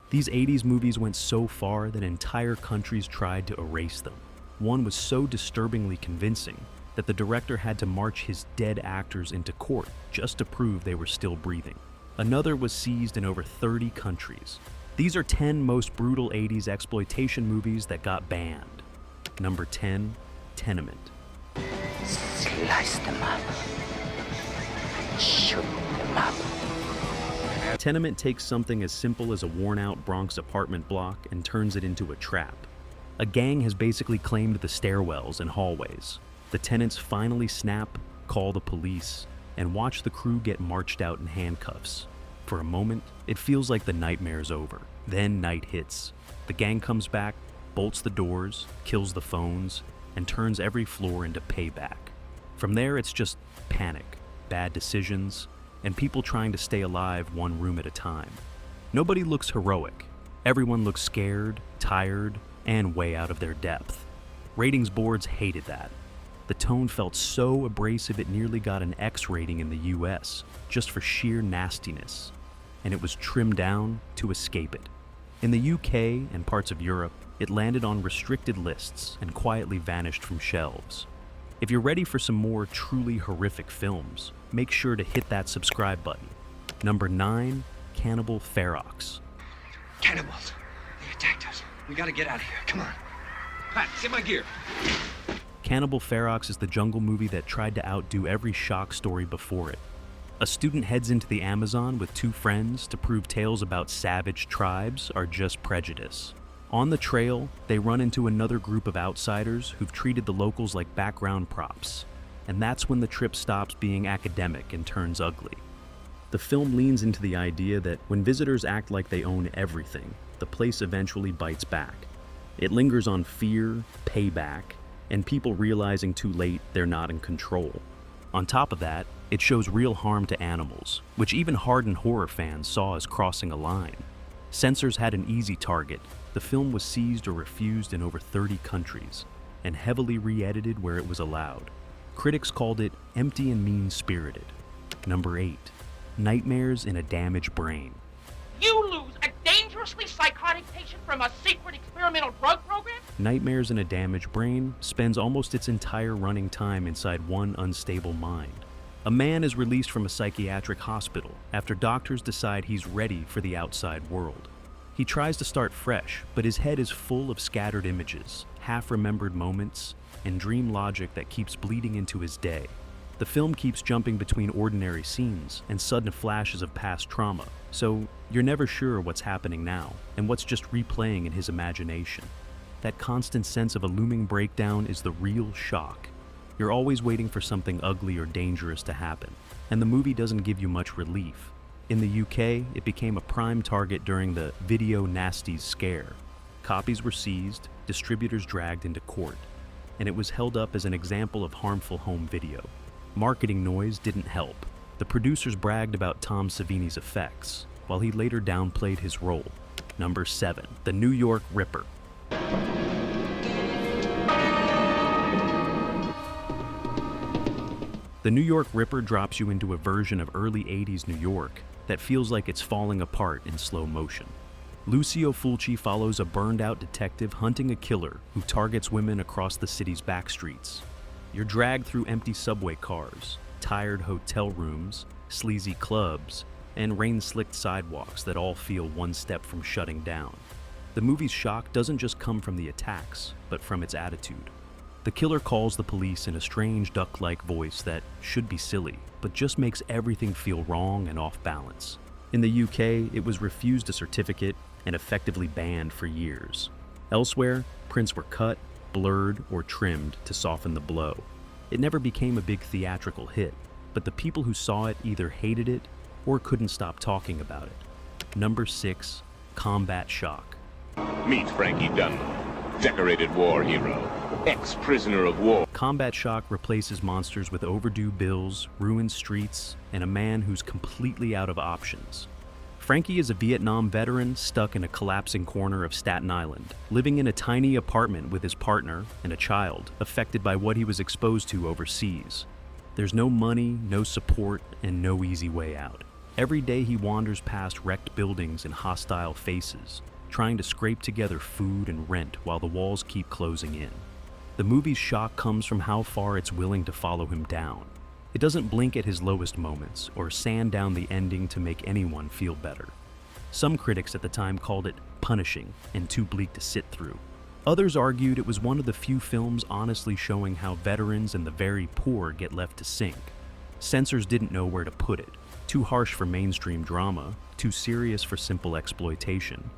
These 80s movies went so far that entire countries tried to erase them. One was so disturbingly convincing that the director had to march his dead actors into court just to prove they were still breathing. Another was seized in over 30 countries. These are 10 most brutal 80s exploitation movies that got banned. Number 10, Tenement. Slice them up. Shoot them up. Tenement takes something as simple as a worn-out Bronx apartment block and turns it into a trap. A gang has basically claimed the stairwells and hallways. The tenants finally snap, call the police, and watch the crew get marched out in handcuffs. For a moment, it feels like the nightmare's over. Then night hits. The gang comes back, bolts the doors, kills the phones, and turns every floor into payback. From there, it's just panic, bad decisions, and people trying to stay alive one room at a time. Nobody looks heroic. Everyone looks scared, tired, and way out of their depth. Ratings boards hated that. The tone felt so abrasive it nearly got an X rating in the US, just for sheer nastiness, and it was trimmed down to escape it. In the UK and parts of Europe, it landed on restricted lists and quietly vanished from shelves. If you're ready for some more truly horrific films, make sure to hit that subscribe button. Number 9, Cannibal Ferox. Cannibals! They attacked us. We gotta get out of here. Come on. Pat, get my gear. Cannibal Ferox is the jungle movie that tried to outdo every shock story before it. A student heads into the Amazon with 2 friends to prove tales about savage tribes are just prejudice. On the trail, they run into another group of outsiders who've treated the locals like background props, and that's when the trip stops being academic and turns ugly. The film leans into the idea that when visitors act like they own everything, the place eventually bites back. It lingers on fear, payback, and people realizing too late they're not in control. On top of that, it shows real harm to animals, which even hardened horror fans saw as crossing a line. Censors had an easy target. The film was seized or refused in over 30 countries, and heavily re-edited where it was allowed. Critics called it empty and mean-spirited. Number 8, Nightmares in a Damaged Brain. You lose a dangerously psychotic patient from a secret experimental drug program? Nightmares in a Damaged Brain spends almost its entire running time inside one unstable mind. A man is released from a psychiatric hospital after doctors decide he's ready for the outside world. He tries to start fresh, but his head is full of scattered images, half-remembered moments, and dream logic that keeps bleeding into his day. The film keeps jumping between ordinary scenes and sudden flashes of past trauma, so you're never sure what's happening now and what's just replaying in his imagination. That constant sense of a looming breakdown is the real shock. You're always waiting for something ugly or dangerous to happen, and the movie doesn't give you much relief. In the UK, it became a prime target during the Video Nasties scare. Copies were seized, distributors dragged into court, and it was held up as an example of harmful home video. Marketing noise didn't help. The producers bragged about Tom Savini's effects, while he later downplayed his role. Number 7, The New York Ripper. The New York Ripper drops you into a version of early 80s New York that feels like it's falling apart in slow motion. Lucio Fulci follows a burned-out detective hunting a killer who targets women across the city's back streets. You're dragged through empty subway cars, tired hotel rooms, sleazy clubs, and rain-slicked sidewalks that all feel one step from shutting down. The movie's shock doesn't just come from the attacks, but from its attitude. The killer calls the police in a strange duck-like voice that should be silly, but just makes everything feel wrong and off balance. In the UK, it was refused a certificate and effectively banned for years. Elsewhere, prints were cut, blurred, or trimmed to soften the blow. It never became a big theatrical hit, but the people who saw it either hated it or couldn't stop talking about it. Number 6, Combat Shock. Meet Frankie Dunlop, decorated war hero, ex-prisoner of war. Combat Shock replaces monsters with overdue bills, ruined streets, and a man who's completely out of options. Frankie is a Vietnam veteran stuck in a collapsing corner of Staten Island, living in a tiny apartment with his partner and a child, affected by what he was exposed to overseas. There's no money, no support, and no easy way out. Every day he wanders past wrecked buildings and hostile faces, trying to scrape together food and rent while the walls keep closing in. The movie's shock comes from how far it's willing to follow him down. It doesn't blink at his lowest moments or sand down the ending to make anyone feel better. Some critics at the time called it punishing and too bleak to sit through. Others argued it was one of the few films honestly showing how veterans and the very poor get left to sink. Censors didn't know where to put it. Too harsh for mainstream drama, too serious for simple exploitation.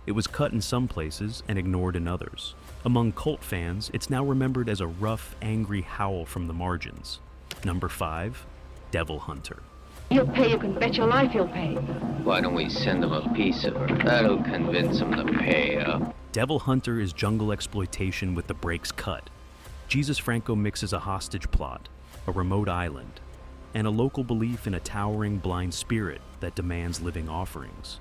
It was cut in some places and ignored in others. Among cult fans, it's now remembered as a rough, angry howl from the margins. Number 5, Devil Hunter. He'll pay, you can bet your life he'll pay. Why don't we send him a piece of her? That'll convince him to pay up. Devil Hunter is jungle exploitation with the brakes cut. Jesus Franco mixes a hostage plot, a remote island, and a local belief in a towering blind spirit that demands living offerings.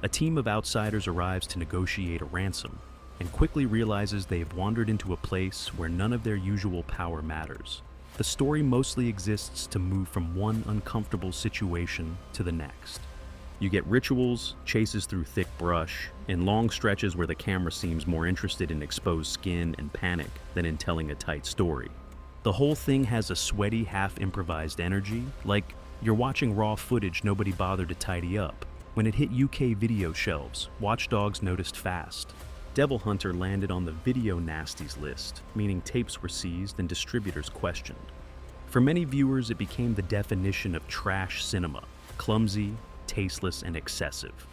A team of outsiders arrives to negotiate a ransom and quickly realizes they have wandered into a place where none of their usual power matters. The story mostly exists to move from one uncomfortable situation to the next. You get rituals, chases through thick brush, and long stretches where the camera seems more interested in exposed skin and panic than in telling a tight story. The whole thing has a sweaty, half-improvised energy, like you're watching raw footage nobody bothered to tidy up. When it hit UK video shelves, watchdogs noticed fast. Devil Hunter landed on the video nasties list, meaning tapes were seized and distributors questioned. For many viewers, it became the definition of trash cinema, clumsy, tasteless, and excessive.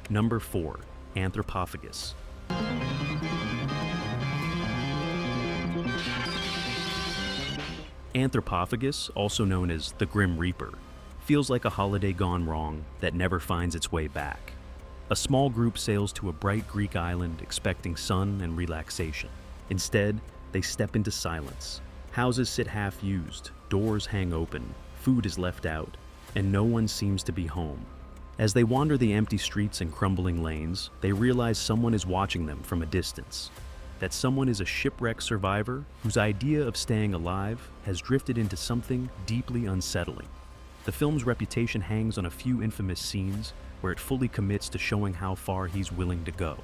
Number 4, Anthropophagus. Anthropophagus, also known as the Grim Reaper, feels like a holiday gone wrong that never finds its way back. A small group sails to a bright Greek island expecting sun and relaxation. Instead, they step into silence. Houses sit half-used, doors hang open, food is left out, and no one seems to be home. As they wander the empty streets and crumbling lanes, they realize someone is watching them from a distance. That someone is a shipwreck survivor whose idea of staying alive has drifted into something deeply unsettling. The film's reputation hangs on a few infamous scenes where it fully commits to showing how far he's willing to go.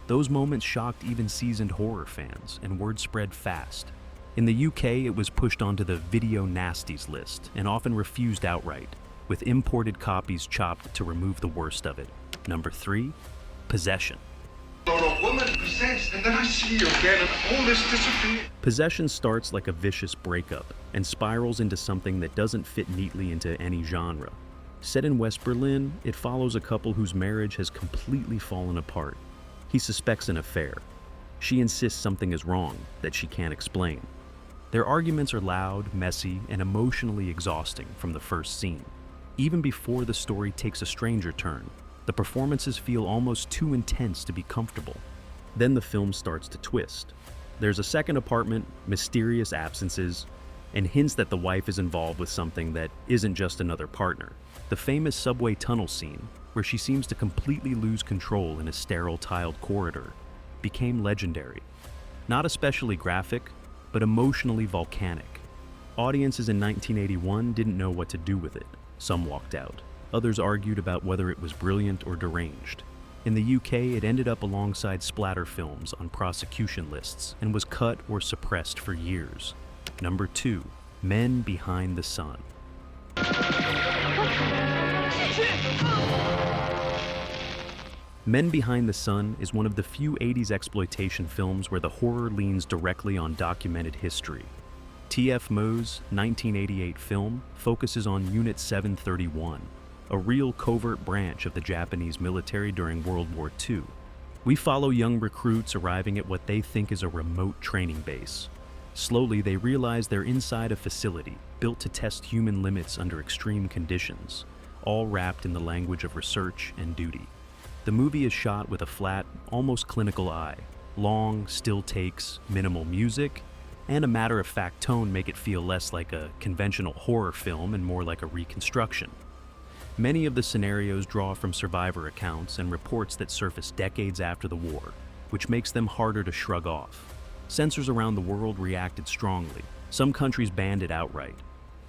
Those moments shocked even seasoned horror fans, and word spread fast. In the UK, it was pushed onto the video nasties list and often refused outright, with imported copies chopped to remove the worst of it. Number 3, Possession. Or a woman possessed, and then I see you again, and all this disappears. Possession starts like a vicious breakup and spirals into something that doesn't fit neatly into any genre. Set in West Berlin, it follows a couple whose marriage has completely fallen apart. He suspects an affair. She insists something is wrong that she can't explain. Their arguments are loud, messy, and emotionally exhausting from the first scene. Even before the story takes a stranger turn, the performances feel almost too intense to be comfortable. Then the film starts to twist. There's a second apartment, mysterious absences, and hints that the wife is involved with something that isn't just another partner. The famous subway tunnel scene, where she seems to completely lose control in a sterile tiled corridor, became legendary. Not especially graphic, but emotionally volcanic. Audiences in 1981 didn't know what to do with it. Some walked out. Others argued about whether it was brilliant or deranged. In the UK, it ended up alongside splatter films on prosecution lists and was cut or suppressed for years. Number 2, Men Behind the Sun. Men Behind the Sun is one of the few 80s exploitation films where the horror leans directly on documented history. T.F. Moe's 1988 film focuses on Unit 731, a real covert branch of the Japanese military during World War II. We follow young recruits arriving at what they think is a remote training base. Slowly, they realize they're inside a facility built to test human limits under extreme conditions, all wrapped in the language of research and duty. The movie is shot with a flat, almost clinical eye. Long, still takes, minimal music, and a matter-of-fact tone make it feel less like a conventional horror film and more like a reconstruction. Many of the scenarios draw from survivor accounts and reports that surfaced decades after the war, which makes them harder to shrug off. Censors around the world reacted strongly. Some countries banned it outright.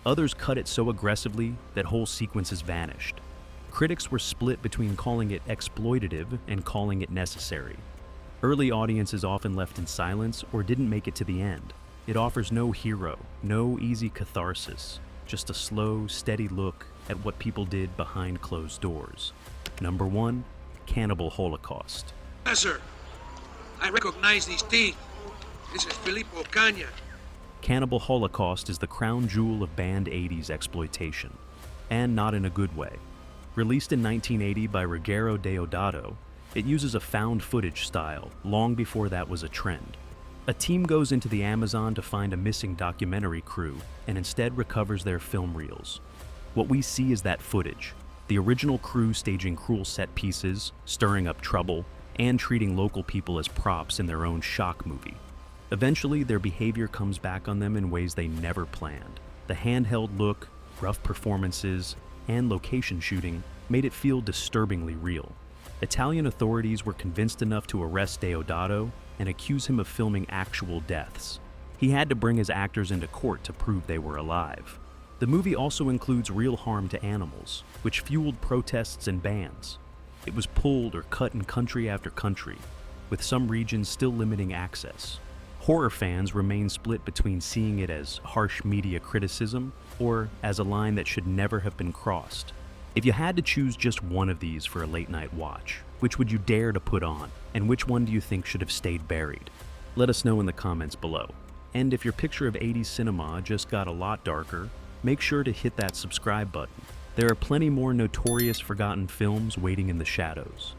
Others cut it so aggressively that whole sequences vanished. Critics were split between calling it exploitative and calling it necessary. Early audiences often left in silence or didn't make it to the end. It offers no hero, no easy catharsis, just a slow, steady look at what people did behind closed doors. Number 1, Cannibal Holocaust. Sir, I recognize these teeth. This is Filippo Cagna. Cannibal Holocaust is the crown jewel of banned 80s exploitation, and not in a good way. Released in 1980 by Ruggero Deodato, it uses a found footage style long before that was a trend. A team goes into the Amazon to find a missing documentary crew and instead recovers their film reels. What we see is that footage, the original crew staging cruel set pieces, stirring up trouble, and treating local people as props in their own shock movie. Eventually, their behavior comes back on them in ways they never planned. The handheld look, rough performances, and location shooting made it feel disturbingly real. Italian authorities were convinced enough to arrest Deodato and accuse him of filming actual deaths. He had to bring his actors into court to prove they were alive. The movie also includes real harm to animals, which fueled protests and bans. It was pulled or cut in country after country, with some regions still limiting access. Horror fans remain split between seeing it as harsh media criticism or as a line that should never have been crossed. If you had to choose just one of these for a late-night watch, which would you dare to put on, and which one do you think should have stayed buried? Let us know in the comments below. And if your picture of 80s cinema just got a lot darker, make sure to hit that subscribe button. There are plenty more notorious forgotten films waiting in the shadows.